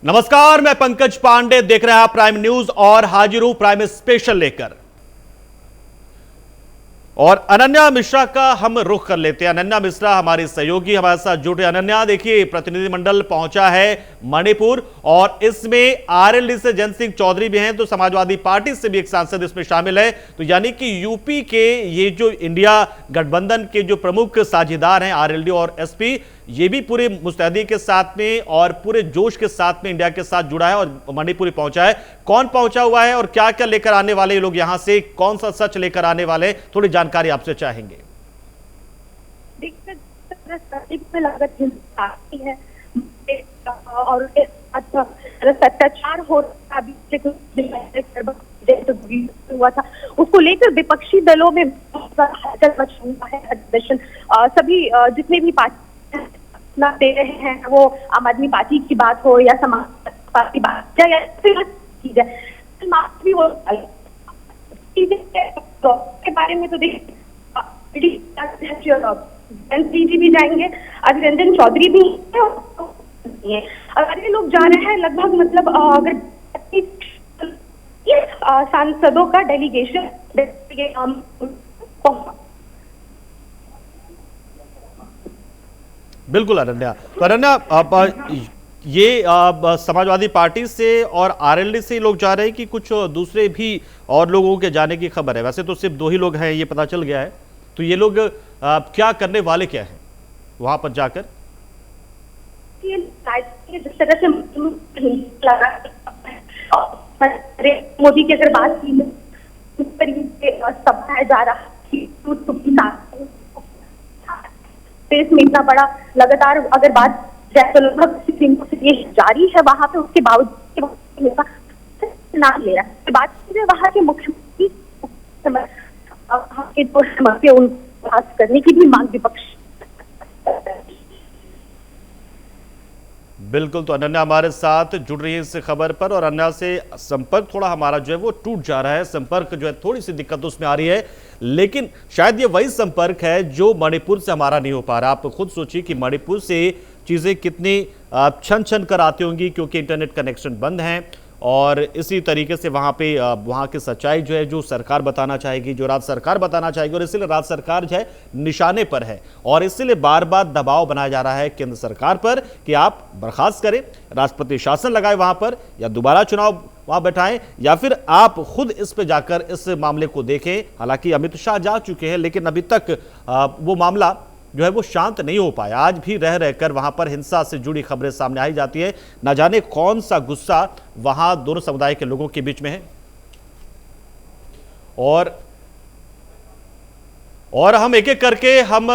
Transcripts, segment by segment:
नमस्कार, मैं पंकज पांडे, देख रहे हैं आप प्राइम न्यूज और हाजिर हूं प्राइम स्पेशल लेकर। और अनन्या मिश्रा का हम रुख कर लेते हैं। अनन्या मिश्रा हमारी सहयोगी हमारे साथ जुड़े। अनन्या, देखिए प्रतिनिधिमंडल पहुंचा है मणिपुर और इसमें आरएलडी से जयंत सिंह चौधरी भी हैं, तो समाजवादी पार्टी से भी एक सांसद इसमें शामिल है। तो यानी कि यूपी के ये जो इंडिया गठबंधन के जो प्रमुख साझेदार हैं आरएलडी और एसपी, ये भी पूरे मुस्तैदी के साथ में और पूरे जोश के साथ में इंडिया के साथ जुड़ा है और मणिपुर पहुंचा है। कौन पहुंचा हुआ है और क्या क्या लेकर आने वाले लोग यहां से, कौन सा सच लेकर आने वाले, थोड़ी जानकारी आपसे चाहेंगे। लागत है और अत्याचार हो रहा हुआ था, उसको लेकर विपक्षी दलों में हलचल मच हुआ है। सभी जितने भी पार्टी दे रहे हैं, वो आम आदमी पार्टी की बात हो या समाज पार्टी बात या फिर भी वो के बारे में तो देखिए जी भी जाएंगे, अधीर रंजन चौधरी भी है। अगर ये लोग जा रहे हैं लगभग मतलब अगर सांसदों का डेलीगेशन बिल्कुल अनन्या। तो अनन्या, ये समाजवादी पार्टी से और आरएलडी से लोग जा रहे हैं कि कुछ दूसरे भी और लोगों के जाने की खबर है? वैसे तो सिर्फ 2 ही लोग हैं, ये पता चल गया है। तो ये लोग क्या करने वाले क्या हैं वहां पर जाकर? जिस तरह से मोदी की अगर बात की सभा जा रहा में इतना बड़ा लगातार अगर बात लगभग जारी है वहां पे, उसके बावजूद नाम ले रहा है। बात कीजिए वहां के मुख्यमंत्री करने की भी मांग विपक्ष। बिल्कुल, तो अनन्या हमारे साथ जुड़ रही है इस खबर पर और अनन्या से संपर्क थोड़ा हमारा जो है वो टूट जा रहा है। संपर्क जो है थोड़ी सी दिक्कत उसमें आ रही है, लेकिन शायद ये वही संपर्क है जो मणिपुर से हमारा नहीं हो पा रहा। आप खुद सोचिए कि मणिपुर से चीजें कितनी छन छन कर आती होंगी, क्योंकि इंटरनेट कनेक्शन बंद हैं और इसी तरीके से वहाँ पे वहाँ की सच्चाई जो है, जो सरकार बताना चाहेगी, जो राज्य सरकार बताना चाहेगी, और इसीलिए राज्य सरकार जो है निशाने पर है और इसीलिए बार बार दबाव बनाया जा रहा है केंद्र सरकार पर कि आप बर्खास्त करें, राष्ट्रपति शासन लगाए वहाँ पर, या दोबारा चुनाव वहाँ बैठाएं, या फिर आप खुद इस पे जाकर इस मामले को देखें। हालांकि अमित शाह जा चुके हैं, लेकिन अभी तक वो मामला जो है वो शांत नहीं हो पाया। आज भी रह रहकर वहां पर हिंसा से जुड़ी खबरें सामने आई जाती है। न जाने कौन सा गुस्सा वहां दोनों समुदाय के लोगों के बीच में है। और हम एक एक करके हम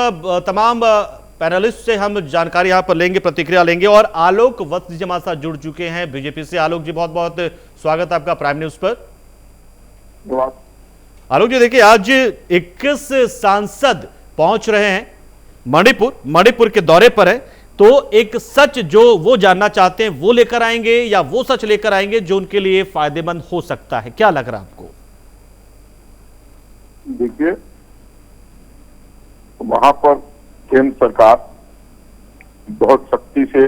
तमाम पैनलिस्ट से हम जानकारी यहां पर लेंगे, प्रतिक्रिया लेंगे। और आलोक वत्स जी हमारे साथ जुड़ चुके हैं बीजेपी से। आलोक जी, बहुत बहुत स्वागत आपका प्राइम न्यूज पर। आलोक जी, देखिए आज 21 सांसद पहुंच रहे हैं मणिपुर के दौरे पर है, तो एक सच जो वो जानना चाहते हैं वो लेकर आएंगे या वो सच लेकर आएंगे जो उनके लिए फायदेमंद हो सकता है? क्या लग रहा है आपको? देखिए, वहां पर केंद्र सरकार बहुत सख्ती से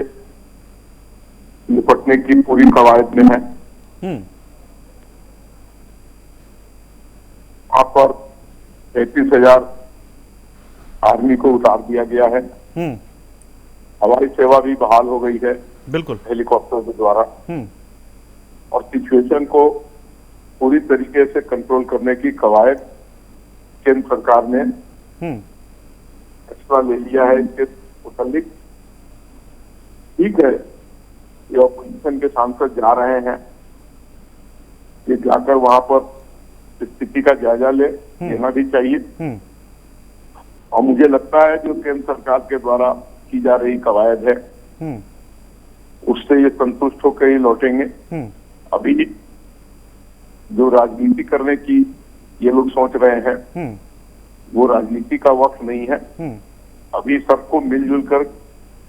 निपटने की पूरी कवायद में है। वहां पर 33,000 आर्मी को उतार दिया गया है। हवाई सेवा भी बहाल हो गई है, बिल्कुल, हेलीकॉप्टर के द्वारा। और सिचुएशन को पूरी तरीके से कंट्रोल करने की कवायद केंद्र सरकार ने फैसला ले लिया है इसके मुताबिक। ठीक है, ये ऑपोजिशन के सांसद जा रहे हैं, ये जाकर वहां पर स्थिति का जायजा लेना भी चाहिए। और मुझे लगता है जो केंद्र सरकार के द्वारा की जा रही कवायद है उससे ये संतुष्ट होकर ही लौटेंगे। अभी जो राजनीति करने की ये लोग सोच रहे हैं वो राजनीति का वक्त नहीं है। अभी सबको मिलजुल कर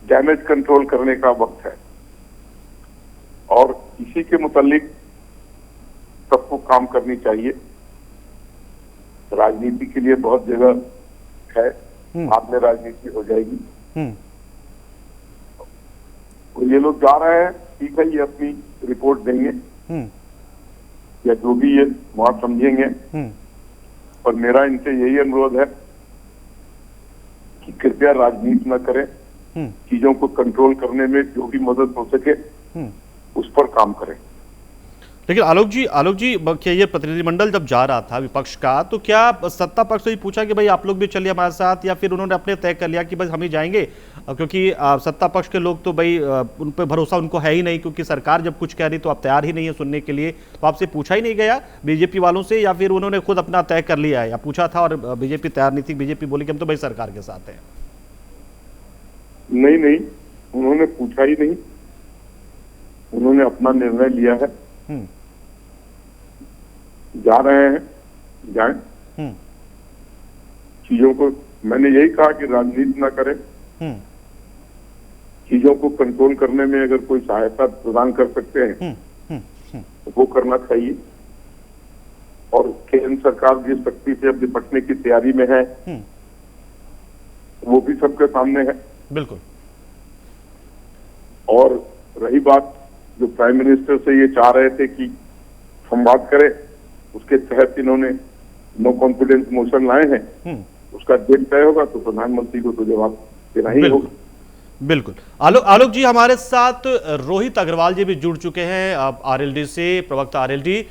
डैमेज कंट्रोल करने का वक्त है और इसी के मुतालिक सबको काम करनी चाहिए। राजनीति के लिए बहुत जगह है, बाद में राजनीति हो जाएगी। तो ये लोग जा रहे हैं ठीक है, ये अपनी रिपोर्ट देंगे हम्म, या जो भी ये वहां समझेंगे। हम्म, और मेरा इनसे यही अनुरोध है कि कृपया राजनीति न करें, हम्म, चीजों को कंट्रोल करने में जो भी मदद हो सके हम्म। उस पर काम करें। लेकिन आलोक जी क्या ये प्रतिनिधिमंडल जब जा रहा था विपक्ष का, तो क्या सत्ता पक्ष से ही पूछा कि भाई आप लोग भी चलिए हमारे साथ, या फिर उन्होंने अपने तय कर लिया कि बस हम ही जाएंगे? क्योंकि सत्ता पक्ष के लोग तो भाई उन पर भरोसा उनको है ही नहीं, क्योंकि सरकार जब कुछ कह रही तो आप तैयार ही नहीं है सुनने के लिए। तो आपसे पूछा ही नहीं गया बीजेपी वालों से, या फिर उन्होंने खुद अपना तय कर लिया है, या पूछा था और बीजेपी तैयार नहीं थी, बीजेपी बोली कि हम तो भाई सरकार के साथ हैं? नहीं, उन्होंने पूछा ही नहीं, उन्होंने अपना निर्णय लिया है। हम्म, जा रहे हैं, जाएं। हम्म, चीजों को मैंने यही कहा कि राजनीति ना करें, हम्म, चीजों को कंट्रोल करने में अगर कोई सहायता प्रदान कर सकते हैं हम्म, हम्म, तो वो करना चाहिए। और केंद्र सरकार जिस शक्ति से अब निपटने की तैयारी में है हम्म, वो भी सबके सामने है। बिल्कुल। और रही बात जो प्राइम मिनिस्टर से ये चाह रहे थे कि संवाद करें, उसके तहत इन्होंने नो कॉन्फिडेंस मोशन लाए हैं। उसका डेट तय होगा तो प्रधानमंत्री को तो जवाब देना ही होगा। बिल्कुल। आलोक जी, हमारे साथ रोहित अग्रवाल जी भी जुड़ चुके हैं आरएलडी से, प्रवक्ता आरएलडी।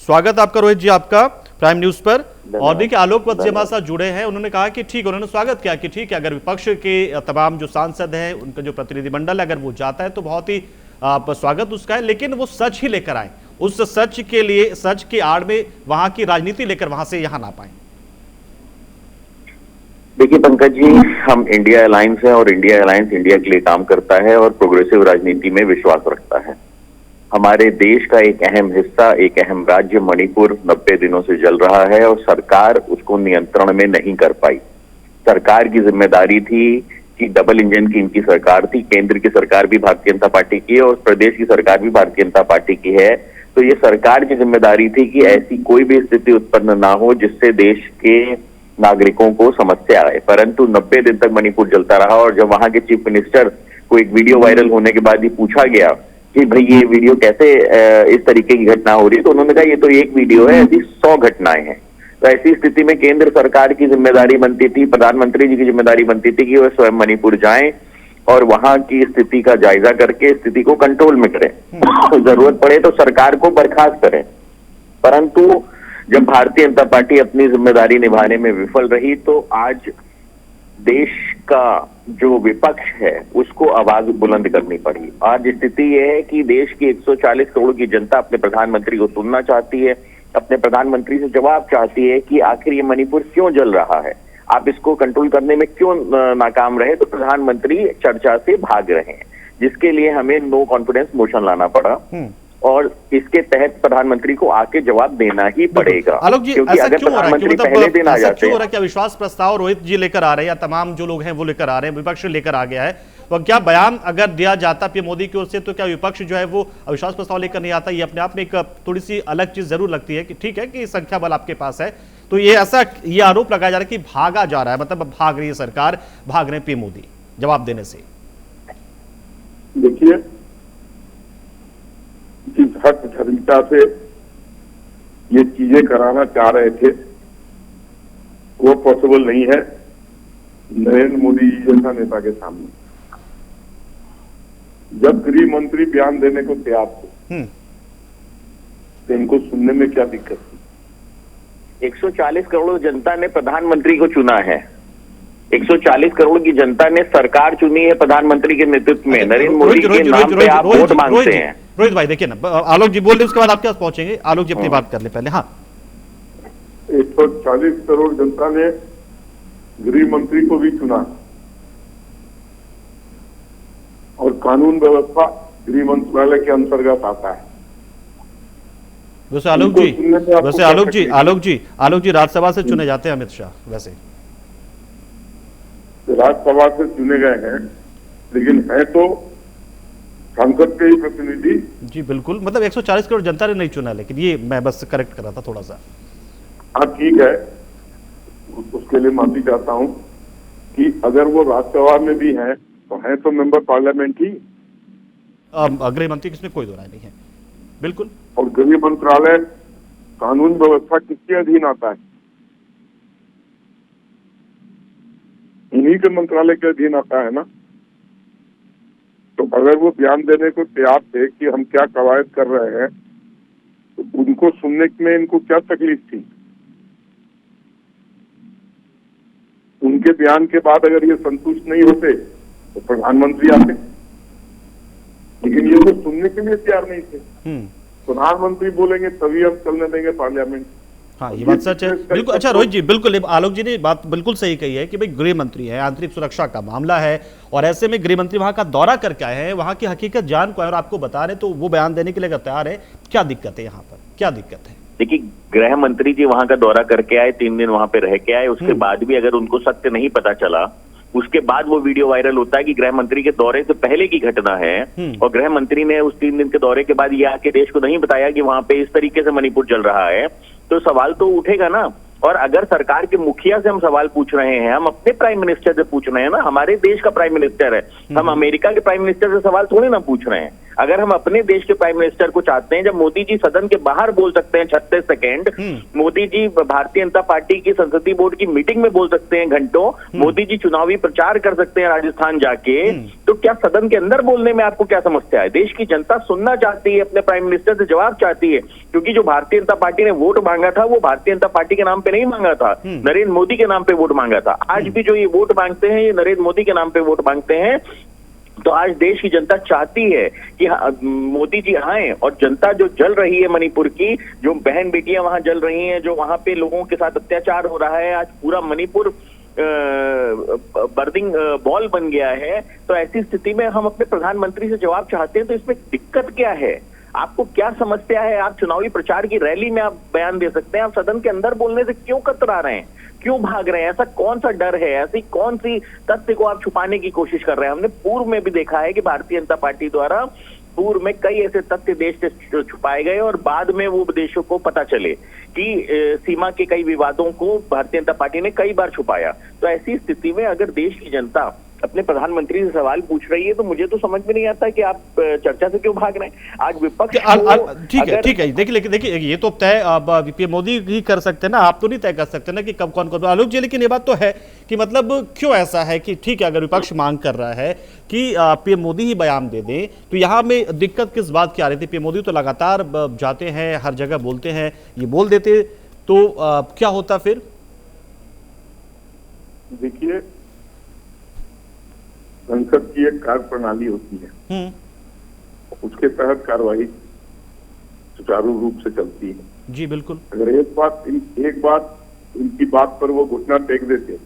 स्वागत आपका रोहित जी, आपका प्राइम न्यूज पर। और देखिए आलोक वत्स हमारे साथ जुड़े हैं, उन्होंने कहा कि ठीक, उन्होंने स्वागत किया कि ठीक है, अगर विपक्ष के तमाम जो सांसद हैं, उनका जो प्रतिनिधिमंडल है, अगर वो जाता है तो बहुत ही स्वागत उसका है, लेकिन वो सच ही लेकर आए, उस सच के लिए, सच की आड़ में वहां की राजनीति लेकर वहां से यहां ना पाए। देखिए पंकज जी, हम इंडिया अलायंस है और इंडिया अलायंस इंडिया के लिए काम करता है और प्रोग्रेसिव राजनीति में विश्वास रखता है। हमारे देश का एक अहम हिस्सा, एक अहम राज्य मणिपुर 90 दिनों से जल रहा है और सरकार उसको नियंत्रण में नहीं कर पाई। सरकार की जिम्मेदारी थी कि डबल इंजन की इनकी सरकार थी, केंद्र की सरकार भी भारतीय जनता पार्टी की है और प्रदेश की सरकार भी भारतीय जनता पार्टी की है। तो ये सरकार की जिम्मेदारी थी कि ऐसी कोई भी स्थिति उत्पन्न ना हो जिससे देश के नागरिकों को समस्या आए। परंतु 90 दिन तक मणिपुर जलता रहा और जब वहां के चीफ मिनिस्टर को एक वीडियो वायरल होने के बाद ही पूछा गया कि भाई ये वीडियो कैसे इस तरीके की घटना हो रही है, तो उन्होंने कहा ये तो एक वीडियो है, ऐसी 100 घटनाएं हैं। तो ऐसी स्थिति में केंद्र सरकार की जिम्मेदारी बनती थी, प्रधानमंत्री जी की जिम्मेदारी बनती थी कि वह स्वयं मणिपुर जाएं और वहां की स्थिति का जायजा करके स्थिति को कंट्रोल में करें, जरूरत पड़े तो सरकार को बर्खास्त करें। परंतु जब भारतीय जनता पार्टी अपनी जिम्मेदारी निभाने में विफल रही तो आज देश का जो विपक्ष है उसको आवाज बुलंद करनी पड़ी। आज स्थिति यह है कि देश की 140 करोड़ की जनता अपने प्रधानमंत्री को सुनना चाहती है, अपने प्रधानमंत्री से जवाब चाहती है कि आखिर ये मणिपुर क्यों जल रहा है, आप इसको कंट्रोल करने में क्यों नाकाम रहे। तो प्रधानमंत्री चर्चा से भाग रहे हैं, जिसके लिए हमें नो कॉन्फिडेंस मोशन लाना पड़ा और इसके तहत प्रधानमंत्री को आके जवाब देना ही पड़ेगा। आलोक जी, क्योंकि ऐसा अगर क्यों हो रहा है? प्रधानमंत्री पहले दिन आ जाते हैं, क्या विश्वास प्रस्ताव रोहित जी लेकर आ रहे हैं या तमाम जो लोग हैं वो लेकर आ रहे हैं, विपक्ष लेकर आ गया है, तो क्या बयान अगर दिया जाता पीएम मोदी की ओर से तो क्या विपक्ष जो है वो अविश्वास प्रस्ताव लेकर नहीं आता? ये अपने आप में एक थोड़ी सी अलग चीज जरूर लगती है कि ठीक है कि संख्या बल आपके पास है, तो ये ऐसा ये आरोप लगाया जा रहा है कि भागा जा रहा है, मतलब भाग रही है सरकार, भाग रहे हैं पीएम मोदी जवाब देने से। देखिए, जिस हठधर्मिता से ये चीजें कराना चाह रहे थे वो पॉसिबल नहीं है नरेंद्र मोदी जी जैसा नेता के सामने। जब गृह मंत्री बयान देने को तैयार थे तो इनको सुनने में क्या दिक्कत थी? 140 करोड़ जनता ने प्रधानमंत्री को चुना है, 140 करोड़ की जनता ने सरकार चुनी है प्रधानमंत्री के नेतृत्व में। नरेंद्र मोदी के नाम पे आप वोट मांगते हैं। रोहित भाई देखिए ना, आलोक जी बोल रहे उसके बाद आप क्या पहुंचेंगे, आलोक जी अपनी बात कर ले पहले। हाँ, 140 करोड़ जनता ने गृह मंत्री को भी चुना और कानून व्यवस्था गृह मंत्रालय के अंतर्गत आता है। वैसे आलोक जी राज्यसभा से चुने जाते हैं अमित शाह, वैसे राज्यसभा से चुने गए हैं लेकिन है तो संसद के ही प्रतिनिधि। जी बिल्कुल, मतलब 140 करोड़ जनता ने नहीं चुना, लेकिन ये मैं बस करेक्ट कर रहा था थोड़ा सा। हाँ ठीक है, उसके लिए माफी चाहता हूँ कि अगर वो राज्यसभा में भी हैं तो हैं तो मेंबर पार्लियामेंट ही। गृह मंत्री, इसमें कोई दो राय नहीं है। बिल्कुल। और गृह मंत्रालय कानून व्यवस्था किसके अधीन आता है? इन्हीं के मंत्रालय के अधीन आता है ना। तो अगर वो बयान देने को तैयार थे कि हम क्या कवायद कर रहे हैं, तो उनको सुनने में इनको क्या तकलीफ थी? उनके बयान के बाद अगर ये संतुष्ट नहीं होते तो प्रधानमंत्री आते, लेकिन ये तो सुनने के लिए तैयार नहीं थे। प्रधानमंत्री बोलेंगे तभी हम चलने देंगे पार्लियामेंट। हाँ, ये बात सच है। बिल्कुल। अच्छा रोहित जी, बिल्कुल आलोक जी ने बात बिल्कुल सही कही है कि भाई गृह मंत्री है, आंतरिक सुरक्षा का मामला है, और ऐसे में गृह मंत्री वहां का दौरा करके आए हैं, वहां की हकीकत जान को और आपको बता रहे, तो वो बयान देने के लिए अगर तैयार है, क्या दिक्कत है यहाँ पर, क्या दिक्कत है? देखिए, गृह मंत्री जी वहां का दौरा करके आए, 3 दिन वहां पे रह के आए, उसके बाद भी अगर उनको सत्य नहीं पता चला, उसके बाद वो वीडियो वायरल होता है कि गृह मंत्री के दौरे से पहले की घटना है, और गृह मंत्री ने उस 3 दिन के दौरे के बाद ये आके देश को नहीं बताया कि वहां पे इस तरीके से मणिपुर चल रहा है, तो सवाल तो उठेगा ना। और अगर सरकार के मुखिया से हम सवाल पूछ रहे हैं, हम अपने प्राइम मिनिस्टर से पूछ रहे हैं ना, हमारे देश का प्राइम मिनिस्टर है, हम अमेरिका के प्राइम मिनिस्टर से सवाल थोड़ी ना पूछ रहे हैं। अगर हम अपने देश के प्राइम मिनिस्टर को चाहते हैं, जब मोदी जी सदन के बाहर बोल सकते हैं 36 सेकेंड, मोदी जी भारतीय जनता पार्टी की संसदीय बोर्ड की मीटिंग में बोल सकते हैं घंटों, मोदी जी चुनावी प्रचार कर सकते हैं राजस्थान जाके, तो क्या सदन के अंदर बोलने में आपको क्या समस्या है? देश की जनता सुनना चाहती है, अपने प्राइम मिनिस्टर से जवाब चाहती है, क्योंकि जो भारतीय जनता पार्टी ने वोट मांगा था वो भारतीय जनता पार्टी के नाम पे नहीं मांगा था, नरेंद्र मोदी के नाम पे वोट मांगा था। आज भी जो ये वोट मांगते हैं, ये नरेंद्र मोदी के नाम पे वोट मांगते हैं। तो आज देश की जनता चाहती है कि मोदी जी आए, और जनता जो जल रही है मणिपुर की, जो बहन बेटियां वहां जल रही हैं, जो वहां पे लोगों के साथ अत्याचार हो रहा है, आज पूरा मणिपुर बर्निंग बॉल बन गया है। तो ऐसी स्थिति में हम अपने प्रधानमंत्री से जवाब चाहते हैं, तो इसमें दिक्कत क्या है? आपको क्या समस्या है? आप चुनावी प्रचार की रैली में आप बयान दे सकते हैं, आप सदन के अंदर बोलने से क्यों कतरा रहे हैं, क्यों भाग रहे हैं? ऐसा कौन सा डर है, ऐसी कौन सी तथ्य को आप छुपाने की कोशिश कर रहे हैं? हमने पूर्व में भी देखा है कि भारतीय जनता पार्टी द्वारा पूर्व में कई ऐसे तथ्य देश से छुपाए गए, और बाद में वो देशों को पता चले कि सीमा के कई विवादों को भारतीय जनता पार्टी ने कई बार छुपाया। तो ऐसी स्थिति में अगर देश की जनता अपने प्रधानमंत्री से सवाल पूछ रही है, तो मुझे तो समझ में नहीं आता कि आप चर्चा से क्यों भाग रहे हैं। आज विपक्ष ठीक है। देखिए ये तो तय पीएम मोदी ही कर सकते हैं ना, आप तो नहीं तय कर सकते ना कि कब कौन कौन। आलोक जी, लेकिन ये बात तो है कि मतलब क्यों ऐसा है कि ठीक है, अगर विपक्ष मांग कर रहा है कि पीएम मोदी ही बयान दे दें, तो यहाँ में दिक्कत किस बात की आ रही थी? पीएम मोदी तो लगातार जाते हैं, हर जगह बोलते हैं, ये बोल देते तो क्या होता फिर? देखिए, संसद की एक कार्य प्रणाली होती है, उसके तहत कार्रवाई सुचारू रूप से चलती है। जी बिल्कुल। अगर एक बात इनकी बात पर वो घुटना टेक देते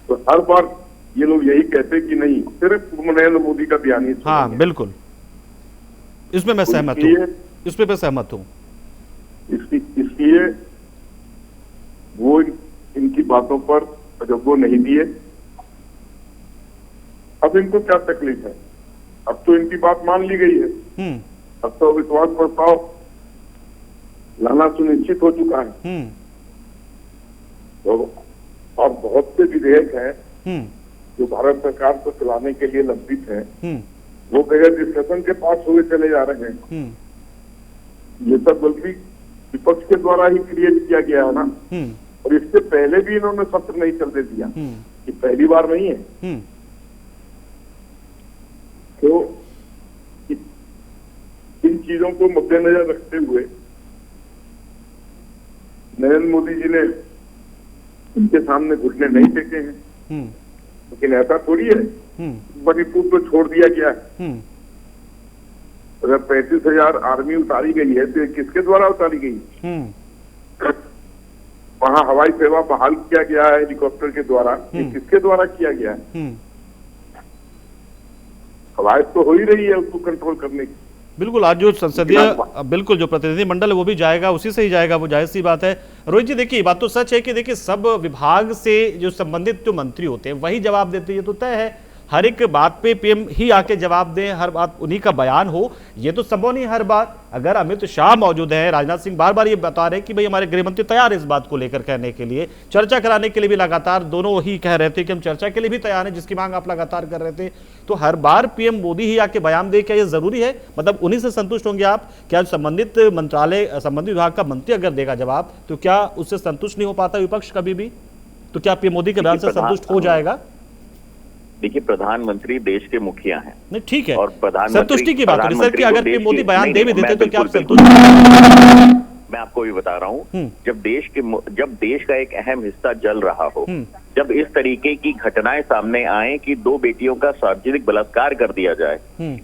तो हर बार ये लोग यही कहते कि नहीं, सिर्फ नरेंद्र मोदी का बयान ही। हाँ बिल्कुल, इसमें मैं सहमत हूँ, इसमें मैं सहमत हूँ। इसलिए वो इनकी बातों पर तवज्जो नहीं दिए। अब इनको क्या तकलीफ है? अब तो इनकी बात मान ली गई है, अब तो विश्वास प्रस्ताव लाना सुनिश्चित हो चुका है। तो और बहुत से विधेयक हैं जो भारत सरकार को चलाने के लिए लंबित हैं, वो बगैर डिस्कशन के पास हुए चले जा रहे हैं। ये सब बल्कि विपक्ष के द्वारा ही क्रिएट किया गया है ना, और इससे पहले भी इन्होंने सत्र नहीं चलने दिया, ये पहली बार नहीं है। तो इन चीजों को मद्देनजर रखते हुए नरेंद्र मोदी जी ने इनके सामने घुटने नहीं टेके हैं। लेकिन ऐसा थोड़ी है मणिपुर को छोड़ दिया गया है। अगर 35,000 आर्मी उतारी गई है तो किसके द्वारा उतारी गई? वहां हवाई सेवा बहाल किया गया है हेलीकॉप्टर के द्वारा, किसके द्वारा किया गया है? कवायद तो हो ही रही है उसको कंट्रोल करने की। बिल्कुल, आज जो संसदीय बिल्कुल जो प्रतिनिधि मंडल है वो भी जाएगा, उसी से ही जाएगा, वो जाहिर सी बात है। रोहित जी, देखिए बात तो सच है कि देखिए सब विभाग से जो संबंधित जो मंत्री होते हैं वही जवाब देते हैं, ये तो तय है। हर एक बात पे पीएम ही आके जवाब दें, हर बात उन्हीं का बयान हो, ये तो संभव नहीं हर बार। अगर अमित शाह मौजूद हैं, राजनाथ सिंह बार बार ये बता रहे हैं कि भाई हमारे गृहमंत्री तैयार है इस बात को लेकर कहने के लिए, चर्चा कराने के लिए भी लगातार दोनों ही कह रहे थे कि हम चर्चा के लिए भी तैयार हैं, जिसकी मांग आप लगातार कर रहे थे। तो हर बार पीएम मोदी ही आके बयान दे, क्या ये जरूरी है? मतलब उन्हीं से संतुष्ट होंगे आप? क्या संबंधित मंत्रालय, संबंधित विभाग का मंत्री अगर देगा जवाब, तो क्या उससे संतुष्ट नहीं हो पाता विपक्ष कभी भी? तो क्या पीएम मोदी के बयान से संतुष्ट हो जाएगा? देखिए, प्रधानमंत्री देश के मुखिया हैं। नहीं ठीक है, और संतुष्टि की बात हो रही सर कि अगर पीएम मोदी बयान दे भी देते तो क्या आप संतुष्ट? मैं आपको भी बता रहा हूँ, जब देश का एक अहम हिस्सा जल रहा हो, जब इस तरीके की घटनाएं सामने आए कि 2 बेटियों का सार्वजनिक बलात्कार कर दिया जाए,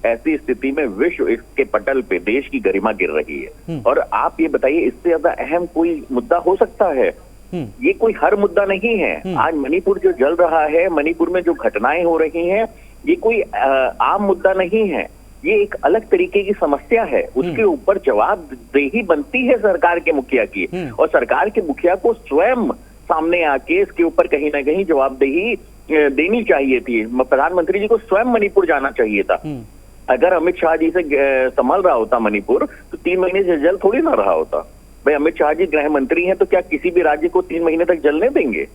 ऐसी स्थिति में विश्व इसके पटल पे देश की गरिमा गिर रही है। और आप ये बताइए, इससे ज्यादा अहम कोई मुद्दा हो सकता है? ये कोई हर मुद्दा नहीं है। आज मणिपुर जो जल रहा है, मणिपुर में जो घटनाएं हो रही हैं, ये कोई आम मुद्दा नहीं है, ये एक अलग तरीके की समस्या है। उसके ऊपर जवाबदेही बनती है सरकार के मुखिया की, और सरकार के मुखिया को स्वयं सामने आके इसके ऊपर कहीं ना कहीं जवाबदेही देनी चाहिए थी। प्रधानमंत्री जी को स्वयं मणिपुर जाना चाहिए था। अगर अमित शाह जी से संभाल रहा होता मणिपुर, तो 3 महीने से जल थोड़ी ना रहा होता। भाई, अमित शाह जी गृह मंत्री हैं, तो क्या किसी भी राज्य को 3 महीने तक जलने देंगे?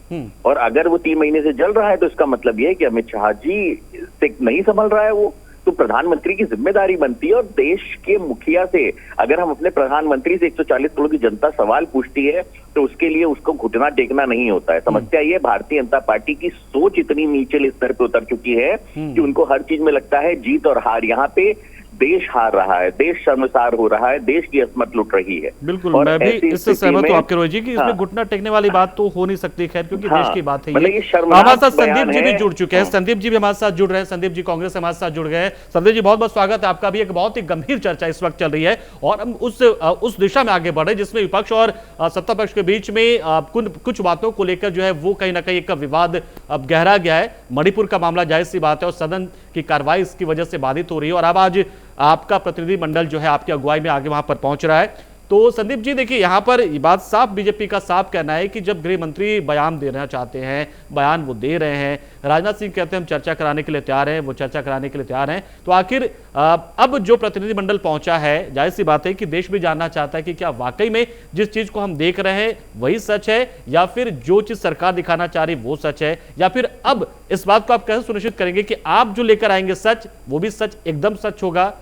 और अगर वो 3 महीने से जल रहा है, तो इसका मतलब ये है कि अमित शाह जी से नहीं संभल रहा है वो। तो प्रधानमंत्री की जिम्मेदारी बनती है। और देश के मुखिया से अगर हम अपने प्रधानमंत्री से 140 करोड़ की जनता सवाल पूछती है, तो उसके लिए उसको घुटना टेकना नहीं होता है। समस्या ये, भारतीय जनता पार्टी की सोच इतनी नीचे स्तर पे उतर चुकी है कि उनको हर चीज में लगता है जीत और हार। यहाँ पे देश हार रहा है, देश शर्मसार हो रहा है, देश की अस्मत लुट रही है। बिल्कुल, मैं भी इससे सहमत हूं आपके रोहित जी कि इसमें घुटना टेकने वाली बात तो हो नहीं सकती, खैर, क्योंकि देश की बात है। ये हमारे साथ संदीप जी भी जुड़ चुके हैं। संदीप जी भी हमारे साथ जुड़ रहे हैं। संदीप जी कांग्रेस से हमारे साथ जुड़ गए हैं। संदीप जी, बहुत बहुत स्वागत है आपका। भी एक बहुत ही गंभीर चर्चा इस वक्त चल रही है, और हम उस दिशा में आगे बढ़ रहे हैं जिसमें विपक्ष और सत्ता पक्ष के बीच में कुछ बातों को लेकर जो है वो कहीं ना कहीं एक विवाद अब गहरा गया है। मणिपुर का मामला जाहिर सी बात है, और सदन की कार्रवाई इसकी वजह से बाधित हो रही है, और अब आज आपका प्रतिनिधिमंडल जो है आपकी अगुवाई में आगे वहां पर पहुंच रहा है। तो संदीप जी, देखिए, यहां पर ये बात साफ, बीजेपी का साफ कहना है कि जब गृह मंत्री बयान देना चाहते हैं, बयान वो दे रहे हैं, राजनाथ सिंह कहते हैं हम चर्चा कराने के लिए तैयार हैं, वो चर्चा कराने के लिए तैयार हैं, तो आखिर अब जो प्रतिनिधिमंडल पहुंचा है, जाहिर सी बात है कि देश भी जानना चाहता है कि क्या वाकई में जिस चीज को हम देख रहे हैं वही सच है, या फिर जो चीज सरकार दिखाना चाह रही वो सच है, या फिर अब इस बात को आप कैसे सुनिश्चित करेंगे कि आप जो लेकर आएंगे सच, वो भी सच एकदम सच होगा,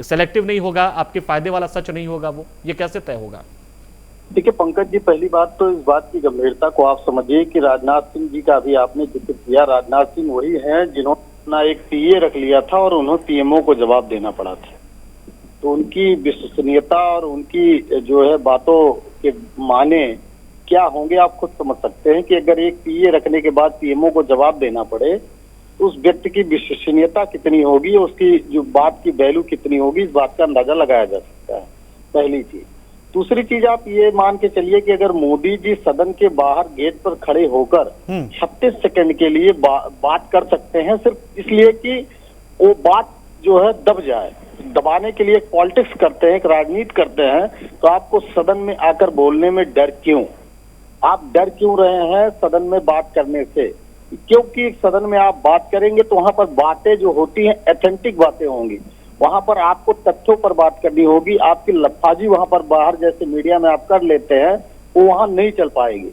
सेलेक्टिव नहीं होगा, आपके फायदे वाला सच नहीं होगा, वो ये कैसे तय होगा? देखिए पंकज जी, पहली बात तो इस बात की गंभीरता को आप समझिए कि राजनाथ सिंह जी का भी आपने जिक्र किया। राजनाथ सिंह वही हैं जिन्होंने अपना एक पीए रख लिया था और उन्हें पीएमओ को जवाब देना पड़ा था। तो उनकी विश्वसनीयता और उनकी जो है बातों के माने क्या होंगे आप खुद समझ सकते हैं कि अगर एक पीए रखने के बाद पीएमओ को जवाब देना पड़े, उस व्यक्ति की विश्वसनीयता कितनी होगी, उसकी जो बात की वैल्यू कितनी होगी, इस बात का अंदाजा लगाया जा सकता है, पहली चीज। दूसरी चीज, आप ये मान के चलिए कि अगर मोदी जी सदन के बाहर गेट पर खड़े होकर 36 सेकंड के लिए बात कर सकते हैं, सिर्फ इसलिए कि वो बात जो है दब जाए, दबाने के लिए पॉलिटिक्स करते हैं, एक राजनीति करते हैं, तो आपको सदन में आकर बोलने में डर क्यों? आप डर क्यों रहे हैं सदन में बात करने से? क्योंकि सदन में आप बात करेंगे तो वहां पर बातें जो होती हैं ऑथेंटिक बातें होंगी, वहां पर आपको तथ्यों पर बात करनी होगी। आपकी लफाजी वहां पर बाहर जैसे मीडिया में आप कर लेते हैं, वो वहां नहीं चल पाएगी,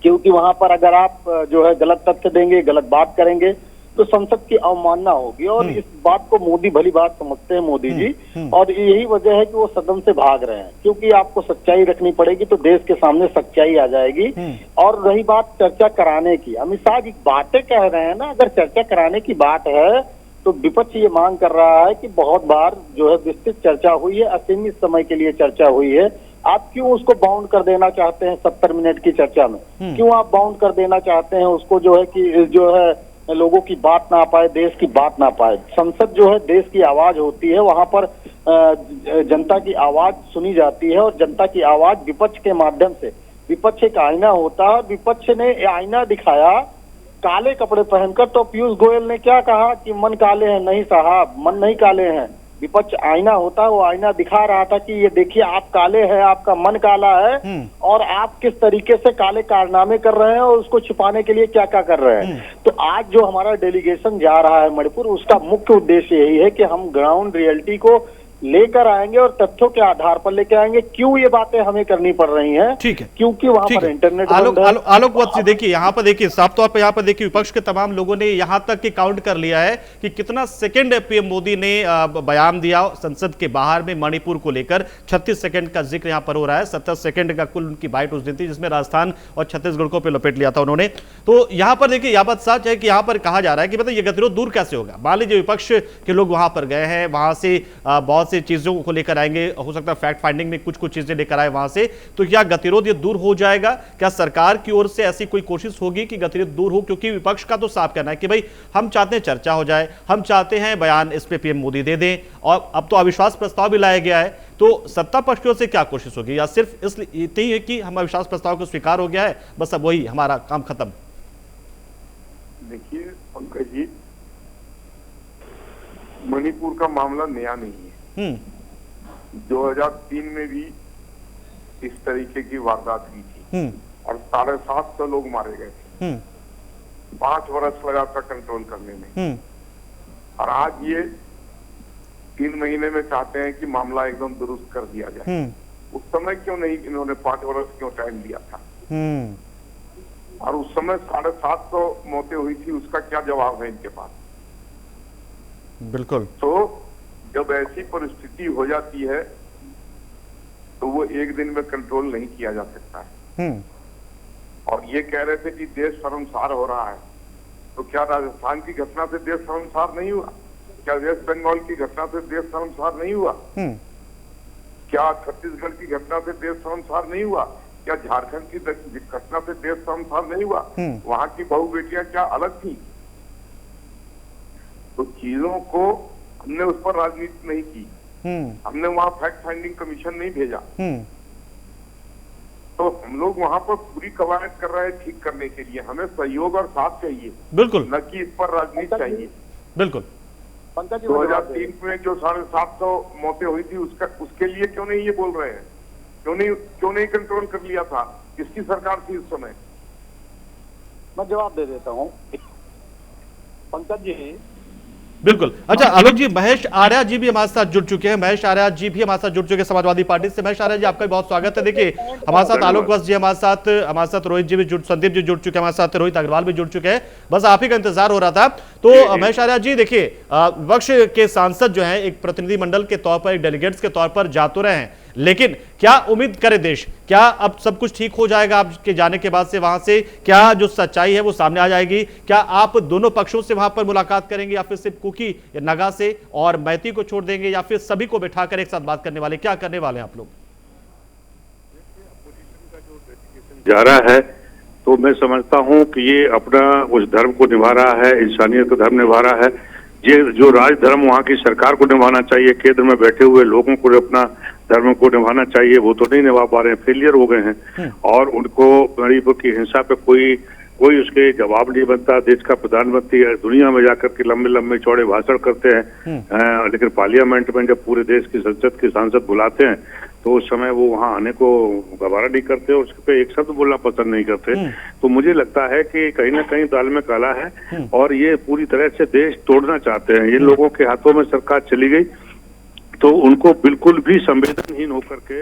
क्योंकि वहां पर अगर आप जो है गलत तथ्य देंगे, गलत बात करेंगे, तो संसद की अवमानना होगी। और इस बात को मोदी भली बात समझते हैं, मोदी जी, और यही वजह है कि वो सदन से भाग रहे हैं, क्योंकि आपको सच्चाई रखनी पड़ेगी, तो देश के सामने सच्चाई आ जाएगी। और रही बात चर्चा कराने की, अमित शाह जी बातें कह रहे हैं ना, अगर चर्चा कराने की बात है तो विपक्ष ये मांग कर रहा है कि बहुत बार जो है विस्तृत चर्चा हुई है, असीमित समय के लिए चर्चा हुई है, आप क्यों उसको बाउंड कर देना चाहते हैं 70 मिनट की चर्चा में? क्यों आप बाउंड कर देना चाहते हैं उसको, जो है कि जो है लोगों की बात ना पाए, देश की बात ना पाए? संसद जो है देश की आवाज होती है, वहां पर जनता की आवाज सुनी जाती है, और जनता की आवाज विपक्ष के माध्यम से, विपक्ष एक आईना होता है, विपक्ष ने आईना दिखाया काले कपड़े पहनकर। तो पीयूष गोयल ने क्या कहा कि मन काले हैं? नहीं साहब, मन नहीं काले हैं, विपक्ष आईना होता है, वो आईना दिखा रहा था कि ये देखिए आप काले हैं, आपका मन काला है और आप किस तरीके से काले कारनामे कर रहे हैं और उसको छिपाने के लिए क्या क्या कर रहे हैं। तो आज जो हमारा डेलीगेशन जा रहा है मणिपुर, उसका मुख्य उद्देश्य यही है कि हम ग्राउंड रियलिटी को लेकर आएंगे और तथ्यों के आधार पर लेकर आएंगे। क्यों ये बातें हमें करनी पड़ रही हैं? ठीक है, क्योंकि वहां पर इंटरनेट आलोक वत्स जी, देखिए यहाँ पर देखिए साफ तौर पर यहाँ पर देखिए विपक्ष के तमाम लोगों ने यहाँ तक कि काउंट कर लिया है कि कितना सेकंड पीएम मोदी ने बयान दिया संसद के बाहर में मणिपुर को लेकर। 36 सेकंड का जिक्र यहाँ पर हो रहा है। 70 सेकंड का कुल उनकी बाइट उस दिन थी जिसमें राजस्थान और छत्तीसगढ़ को पे लपेट लिया था उन्होंने। तो यहाँ पर देखिए यह बात सच है कि यहाँ पर कहा जा रहा है कि मतलब ये गतिरोध दूर कैसे होगा। मान लीजिए विपक्ष के लोग वहां पर गए हैं, वहां से बहुत सी चीजों को लेकर आएंगे, हो सकता है फैक्ट फाइंडिंग में कुछ चीजें लेकर आए वहां से, तो क्या गतिरोध ये दूर हो जाएगा? क्या सरकार की ओर से ऐसी कोई कोशिश होगी कि गतिरोध दूर हो? क्योंकि विपक्ष का तो साफ कहना है कि भाई हम चाहते हैं चर्चा हो जाए, हम चाहते हैं बयान इस पे पीएम मोदी दे दें, और अब तो अविश्वास प्रस्ताव भी लाया गया है। तो सत्ता पक्ष की ओर से क्या कोशिश होगी, या सिर्फ इसलिए इतनी है कि हम अविश्वास प्रस्ताव को स्वीकार हो गया है, बस अब वही हमारा काम खत्म? देखिए पंकज जी, मणिपुर का मामला नया नहीं है। 2003 में भी इस तरीके की वारदात हुई थी और 750 लोग मारे गए थे। 5 वर्ष लगा था कंट्रोल करने में, और आज ये 3 महीने में चाहते हैं कि मामला एकदम दुरुस्त कर दिया जाए। उस समय क्यों नहीं इन्होंने 5 वर्ष क्यों टाइम दिया था? और उस समय 750 मौतें हुई थी, उसका क्या जवाब है इनके पास? बिल्कुल। तो जब ऐसी परिस्थिति हो जाती है तो वो एक दिन में कंट्रोल नहीं किया जा सकता है। और ये कह रहे थे कि देश शर्मसार हो रहा है, तो क्या राजस्थान की घटना से देश शर्मसार नहीं हुआ? क्या वेस्ट बंगाल की घटना से देश शर्मसार नहीं हुआ? क्या छत्तीसगढ़ की घटना से देश शर्मसार नहीं हुआ? क्या झारखंड की घटना से देश शर्मसार नहीं हुआ? वहां की बहू बेटियां क्या अलग थी? तो चीजों को हमने उस पर राजनीति नहीं की, हमने वहां फैक्ट फाइंडिंग कमीशन नहीं भेजा। तो हम लोग वहां पर पूरी कवायद कर रहे हैं ठीक करने के लिए। हमें सहयोग और साथ चाहिए, बिल्कुल, न कि इस पर राजनीति चाहिए। बिल्कुल। 2003 में जो 750 मौतें हुई थी उसके लिए क्यों नहीं ये बोल रहे हैं? क्यों नहीं कंट्रोल कर लिया था? किसकी सरकार थी उस समय? मैं जवाब दे देता हूँ पंकज जी। बिल्कुल। अच्छा आलोक जी, महेश आर्या जी भी हमारे साथ जुड़ चुके हैं। महेश आर्या जी भी हमारे साथ जुड़ चुके हैं समाजवादी पार्टी से। महेश आर्या जी, आपका बहुत स्वागत है। देखिए हमारे साथ आलोक वत्स जी हमारे साथ रोहित जी भी संदीप जी जुड़ चुके हैं, हमारे साथ रोहित अग्रवाल भी जुड़ चुके हैं। बस आप ही का इंतजार हो रहा था। तो महेश आर्या जी, देखिए विपक्ष के सांसद जो है एक प्रतिनिधि मंडल के तौर पर, एक डेलीगेट्स के तौर पर जा तो रहे हैं, लेकिन क्या उम्मीद करे देश? क्या अब सब कुछ ठीक हो जाएगा आपके जाने के बाद से? वहां से क्या जो सच्चाई है वो सामने आ जाएगी? क्या आप दोनों पक्षों से वहां पर मुलाकात करेंगे, या फिर सिर्फ कुकी या नगा से और मैती को छोड़ देंगे, या फिर सभी को बैठाकर एक साथ बात करने वाले? क्या करने वाले हैं आप लोग? जा रहा है तो मैं समझता हूं कि ये अपना उस धर्म को निभा रहा है, इंसानियत का धर्म निभा रहा है। ये जो राजधर्म वहाँ की सरकार को निभाना चाहिए, केंद्र में बैठे हुए लोगों को अपना धर्म को निभाना चाहिए, वो तो नहीं निभा पा रहे हैं, फेलियर हो गए हैं। और उनको मणिपुर की हिंसा पे कोई उसके जवाब नहीं बनता। देश का प्रधानमंत्री दुनिया में जाकर के लंबे लंबे चौड़े भाषण करते हैं, लेकिन पार्लियामेंट में जब पूरे देश की संसद के सांसद बुलाते हैं तो उस समय वो वहाँ आने को गवारा नहीं करते और उस पे एक शब्द बोलना पसंद नहीं करते। तो मुझे लगता है कि कहीं ना कहीं दाल में काला है और ये पूरी तरह से देश तोड़ना चाहते हैं। ये लोगों के हाथों में सरकार चली गई तो उनको बिल्कुल भी संवेदनहीन होकर के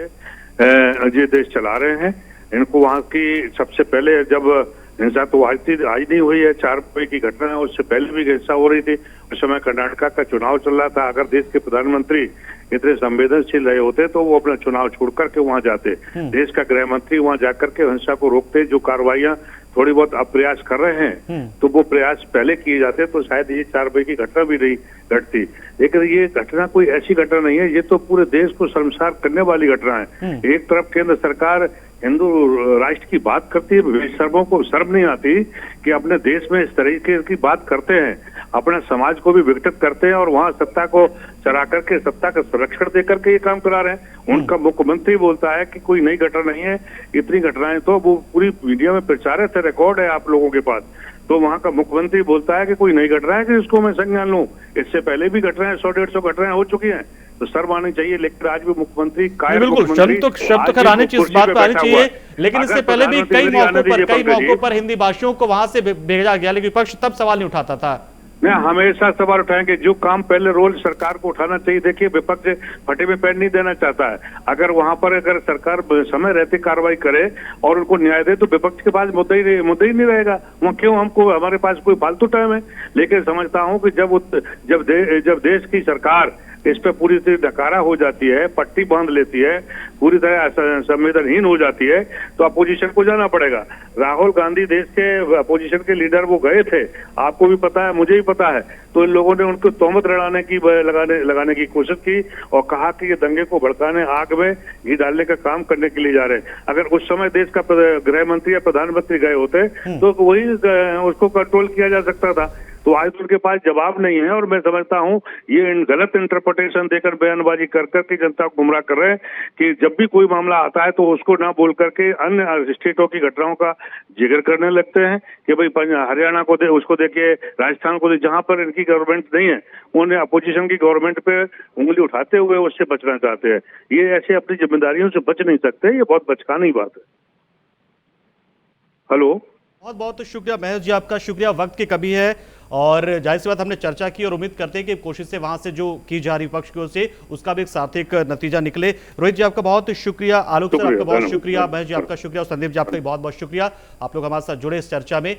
ये देश चला रहे हैं। इनको वहाँ की सबसे पहले जब हिंसा तो आज नहीं हुई है, 4 मई की घटना है, उससे पहले भी हिंसा हो रही थी। उस समय कर्नाटका का चुनाव चल रहा था। अगर देश के प्रधानमंत्री इतने संवेदनशील रहे होते तो वो अपना चुनाव छोड़ करके वहां जाते। देश का गृह मंत्री वहां जाकर के हिंसा को रोकते। जो कार्रवाइयां थोड़ी बहुत अब प्रयास कर रहे हैं तो वो प्रयास पहले किए जाते तो शायद ये 4 मई की घटना भी नहीं घटती। लेकिन ये घटना कोई ऐसी घटना नहीं है, ये तो पूरे देश को शर्मसार करने वाली घटना है। एक तरफ केंद्र सरकार हिंदू राष्ट्र की बात करती है, बेशर्मों को शर्म नहीं आती कि अपने देश में इस तरीके की बात करते हैं, अपने समाज को भी विघटित करते हैं और वहां सत्ता को चरा करके सत्ता का संरक्षण देकर के ये काम करा रहे हैं। उनका मुख्यमंत्री बोलता है कि कोई नई घटना नहीं है, इतनी घटनाएं तो वो पूरी मीडिया में प्रचारित है, रिकॉर्ड है आप लोगों के पास। तो वहाँ का मुख्यमंत्री बोलता है कि कोई नहीं घट रहा है कि इसको मैं संज्ञान लूं। इससे पहले भी घट रहे हैं, 100-150 घटनाएं हो चुकी हैं, तो शर्म आनी चाहिए। लेकिन आज भी मुख्यमंत्री बिल्कुल शर्म तो खैर आनी चाहिए, इस बात पर आनी चाहिए। लेकिन इससे पहले भी कई मौकों पर हिंदी भाषियों को वहां से भेजा गया, लेकिन विपक्ष तब सवाल नहीं उठाता था। मैं हमेशा सवाल उठाएंगे, जो काम पहले रोल सरकार को उठाना चाहिए। देखिए, विपक्ष फटे में पैर नहीं देना चाहता है। अगर वहां पर अगर सरकार समय रहते कार्रवाई करे और उनको न्याय दे तो विपक्ष के पास मुद्दा ही नहीं रहेगा। वहाँ क्यों हमको, हमारे पास कोई फालतू टाइम है। लेकिन समझता हूँ कि जब देश की सरकार इस पे पूरी तरह नकारा हो जाती है, पट्टी बांध लेती है, पूरी तरह संवेदनहीन हो जाती है, तो अपोजिशन को जाना पड़ेगा। राहुल गांधी देश के अपोजिशन के लीडर वो गए थे, आपको भी पता है, मुझे भी पता है। तो इन लोगों ने उनको तोहमत लगाने की कोशिश की और कहा कि ये दंगे को भड़काने, आग में घी डालने का काम करने के लिए जा रहे हैं। अगर उस समय देश का गृह मंत्री या प्रधानमंत्री गए होते तो वही उसको कंट्रोल किया जा सकता था। तो आज उनके पास जवाब नहीं है। और मैं समझता हूँ ये गलत इंटरप्रिटेशन देकर, बयानबाजी कर करके जनता को गुमराह कर रहे हैं कि जब भी कोई मामला आता है तो उसको ना बोल करके अन्य स्टेटों की घटनाओं का जिक्र करने लगते हैं कि भाई हरियाणा को उसको देखिए, राजस्थान को जहां पर इनकी गवर्नमेंट नहीं है, उन्हें अपोजिशन की गवर्नमेंट पे उंगली उठाते हुए उससे बचना चाहते हैं। ये ऐसे अपनी जिम्मेदारियों से बच नहीं सकते, ये बहुत बचकानी बात है। हेलो, बहुत बहुत शुक्रिया महेश जी, आपका शुक्रिया। वक्त की कमी है और जाहिर सी बात हमने चर्चा की और उम्मीद करते हैं कि कोशिशें वहां से जो की जा रही विपक्ष की ओर से उसका भी एक सार्थक नतीजा निकले। रोहित जी आपका बहुत शुक्रिया, आलोक सर आपका बहुत शुक्रिया, महेश जी आपका शुक्रिया और संदीप जी आपका भी बहुत बहुत शुक्रिया। आप लोग हमारे साथ जुड़े इस चर्चा में।